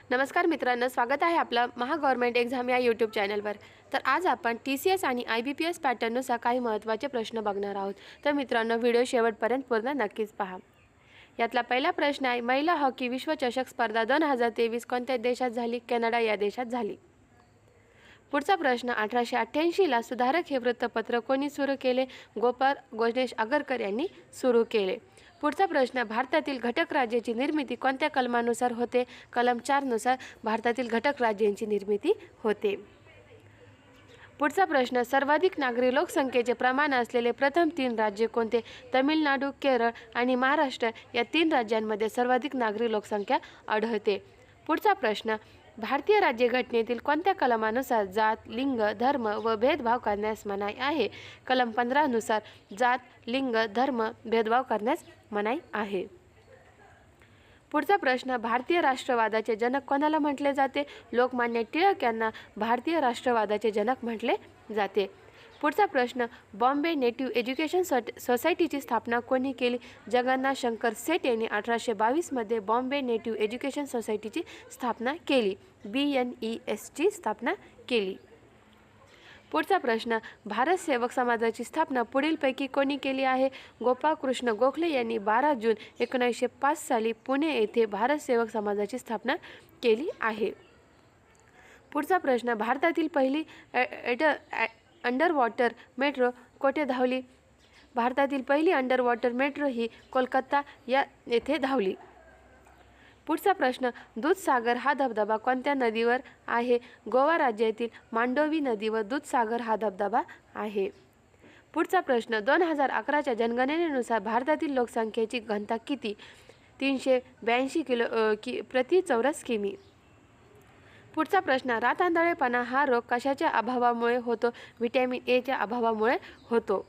नमस्कार मित्रांनो, स्वागत आहे आपलं महा गव्हर्नमेंट एक्झाम या यूट्यूब चॅनलवर। तर आज आपण TCS आणि IBPS पॅटर्ननुसार काही महत्त्वाचे प्रश्न बघणार आहोत। तर मित्रांनो, व्हिडिओ शेवटपर्यंत पूर्ण नक्कीच पहा। यातला पहिला प्रश्न आहे, महिला हॉकी विश्वचषक स्पर्धा 2023 कोणत्या देशात झाली? कॅनडा या देशात झाली। पुढचा प्रश्न, 1888 ला सुधारक हे वृत्तपत्र कोणी सुरू केले? गोपाळ गणेश आगरकर यांनी सुरू केले। पुढचा प्रश्न, भारतातील घटक राज्याची निर्मिती कोणत्या कलमानुसार होते? कलम 4 नुसार भारतातील घटक राज्यांची निर्मिती होते। पुढचा प्रश्न, सर्वाधिक नागरी लोकसंख्येचे प्रमाण असलेले प्रथम 3 राज्य कोणते? तमिळनाडू, केरळ आणि महाराष्ट्र या 3 राज्यांमध्ये सर्वाधिक नागरी लोकसंख्या आढळते। पुढचा प्रश्न, भारतीय राज्यघटनेतील कोणत्या कलमानुसार जात, लिंग, धर्म व भेदभाव करण्यास मनाई आहे? कलम 15 नुसार जात, लिंग, धर्म भेदभाव करण्यास मनाई आहे। पुढचा प्रश्न, भारतीय राष्ट्रवादाचे जनक कोणाला म्हटले जाते? लोकमान्य टिळक यांना भारतीय राष्ट्रवादाचे जनक म्हटले जाते। पुढचा प्रश्न, बॉम्बे नेटिव्ह एज्युकेशन सोसायटीची स्थापना कोणी केली? जगन्नाथ शंकर सेठ यांनी 1822 मध्ये बॉम्बे नेटिव्ह एज्युकेशन सोसायटीची स्थापना केली, BNES ची स्थापना केली। पुढचा प्रश्न, भारत सेवक समाजाची स्थापना पुढीलपैकी कोणी केली आहे? गोपाळ कृष्ण गोखले यांनी 12 जून 1905 साली पुणे येथे भारत सेवक समाजाची स्थापना केली आहे। पुढचा प्रश्न, भारतातील पहिली अंडर वॉटर मेट्रो कोठे धावली? भारतातील पहिली अंडर वॉटर मेट्रो ही कोलकाता येथे धावली। पुढचा प्रश्न, दूधसागर हा धबधबा कोणत्या नदीवर आहे? गोवा राज्यातील मांडोवी नदीवर दूधसागर हा धबधबा आहे। पुढचा प्रश्न, 2011च्या जनगणनेनुसार भारतातील लोकसंख्येची घनता किती? 382 प्रति चौरस किमी। पुढचा प्रश्न, रातआंधळेपणा हा रोग कशाच्या अभावामुळे होतो? व्हिटॅमिन ए च्या अभावामुळे होतो।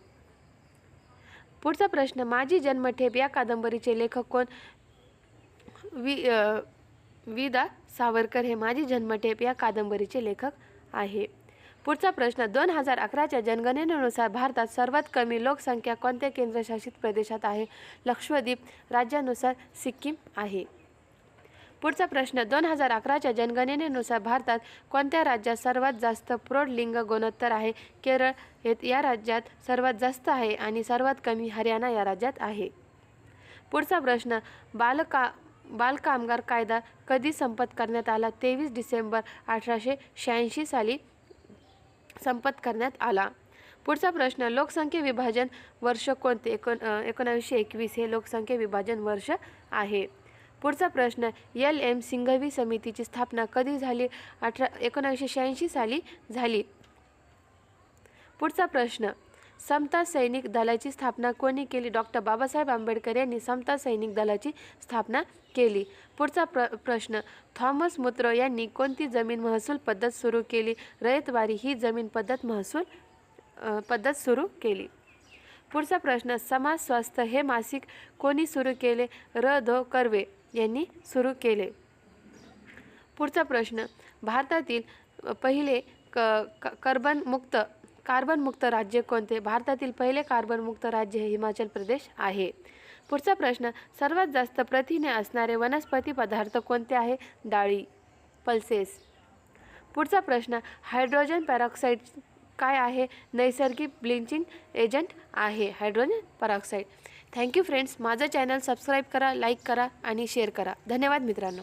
पुढचा प्रश्न, माझी जन्मठेप या कादंबरीचे लेखक कोण? वि.दा. सावरकर हे माझी जन्मठेप या कादंबरीचे लेखक आहे। पुढचा प्रश्न, 2011च्या जनगणनेनुसार भारतात सर्वात कमी लोकसंख्या कोणत्या केंद्रशासित प्रदेशात आहे? लक्षद्वीप राज्यानुसार सिक्कीम आहे। पुढचा प्रश्न, 2011च्या जनगणनेनुसार भारतात कोणत्या राज्यात सर्वात जास्त प्रौढ लिंग गुणोत्तर आहे? केरळ या राज्यात सर्वात जास्त आहे आणि सर्वात कमी हरियाणा या राज्यात आहे। पुढचा प्रश्न, बालकामगार कायदा कधी संमत करण्यात आला? 23 डिसेंबर 1886 साली संमत करण्यात आला। पुढचा प्रश्न, लोकसंख्या विभाजन वर्ष कोणते? 1921 हे लोकसंख्या विभाजन वर्ष आहे। पुढचा प्रश्न, LM सिंघवी समितीची स्थापना कधी झाली? 1986 साली झाली। पुढचा प्रश्न, समता सैनिक दलाची स्थापना कोणी केली? डॉक्टर बाबासाहेब आंबेडकर यांनी समता सैनिक दलाची स्थापना केली। पुढचा प्रश्न, थॉमस मुत्रो यांनी कोणती जमीन महसूल पद्धत सुरू केली? रयतवारी ही जमीन पद्धत सुरू केली। पुढचा प्रश्न, समाज स्वास्थ्य हे मासिक कोणी सुरू केले? र.धो. कर्वे यांनी सुरू केले। पुढचा प्रश्न, भारतातील पहिले कार्बन मुक्त राज्य कोणते? भारतातील पहिले कार्बन मुक्त राज्य हे हिमाचल प्रदेश आहे। पुढचा प्रश्न, सर्वात जास्त प्रथिने असणारे वनस्पती पदार्थ कोणते आहे? डाळी, पल्सेस। पुढचा प्रश्न, हायड्रोजन पेरॉक्साईड काय आहे? नैसर्गिक ब्लिचिंग एजंट आहे हायड्रोजन पेरॉक्साईड। थँक्यू फ्रेंड्स, माझं चॅनल सबस्क्राईब करा, लाईक करा आणि शेअर करा। धन्यवाद मित्रांनो।